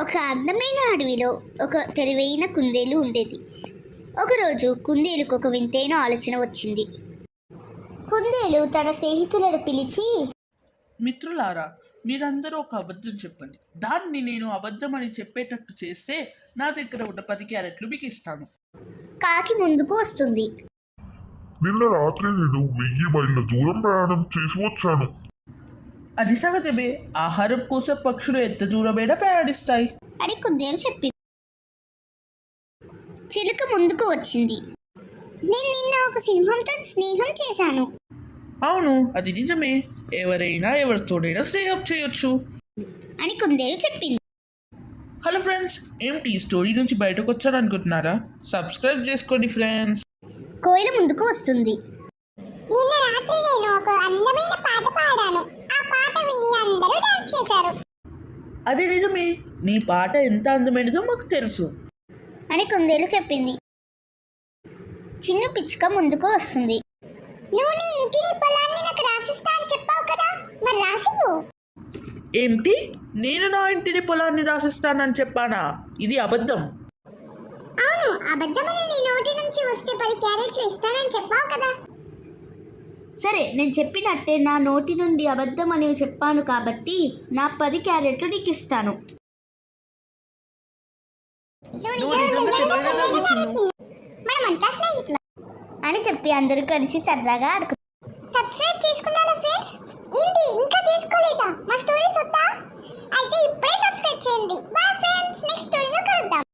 ఒక అందమైన అడవిలో ఒక తెలివైన కుందేలు ఉండేది. ఒకరోజు కుందేలుకు ఒక వింతైన ఆలోచన వచ్చింది. కుందేలు తన స్నేహితులను పిలిచి, మిత్రులారా, మీరందరూ ఒక అబద్ధం చెప్పండి. దాన్ని నేను అబద్ధం అని చెప్పేటట్టు చేస్తే నా దగ్గర ఉన్న 10 క్యారెట్లు మీకు ఇస్తాను. కాకి ముందుకు వస్తుంది. నిన్న రాత్రి నేను 1000 మైళ్ళ దూరం ప్రయాణం చేసి వచ్చాను. అది సహజమే. ఆహారం కోసం పక్షులు ఎంత దూరమైనా ప్రయాణిస్తాయి అని కుందేలు చెప్పింది. చిలుక ముందుకు వచ్చింది. నేను నిన్న ఒక సింహంతో స్నేహం చేశాను. అవును, అది నిజమే. ఎవరైనా ఎవరితోనైనా స్నేహం చేయొచ్చు అని కుందేలు చెప్పింది. హలో ఫ్రెండ్స్, ఏమిటి ఈ స్టోరీ నుంచి బయటకు వచ్చారనుకుంటున్నారా? సబ్స్క్రైబ్ చేసుకోండి ఫ్రెండ్స్. కోయిల ముందుకు వస్తుంది. నిన్న రాత్రి నేను ఒక అందమైన పాట పాడాను. ఆ పాట విని అందరూ డాన్స్ చేశారు. అది నిజమే. నీ పాట ఎంత అందమైనదో మాకు తెలుసు అని కుందేలు చెప్పింది. చిన్న పిచ్చుక ముందుకు వస్తుంది. నువ్వు నీ ఇంటిని పొలాన్ని నాకు రాసిస్తా అని చెప్పావు కదా, మరి రాసివు. ఏమిటి? నేను నా ఇంటిని పొలాన్ని రాసిస్తానని చెప్పానా? ఇది అబద్ధం. అవును, అబద్ధమని నీ నోటి నుంచి వస్తే 10 క్యారెట్లు ఇస్తానని చెప్పావు కదా. సరే, నేను చెప్పినట్టే నా నోటి నుండి అబద్ధం అని చెప్పాను కాబట్టి నా 10 క్యారెట్లు నీకు ఇస్తాను. మనమంతా స్నేహితులు అని చెప్పి అందరూ కలిసి సరదాగా ఆడుకున్నారు. సబ్స్క్రైబ్ చేసుకున్నారా ఫ్రెండ్స్? ఏంటి ఇంకా చేసుకోలేదా? మా స్టోరీస్ వద్దా? అయితే ఇప్పుడే సబ్స్క్రైబ్ చేయండి. బాయ్ ఫ్రెండ్స్, నెక్స్ట్ స్టోరీలో కలుద్దాం.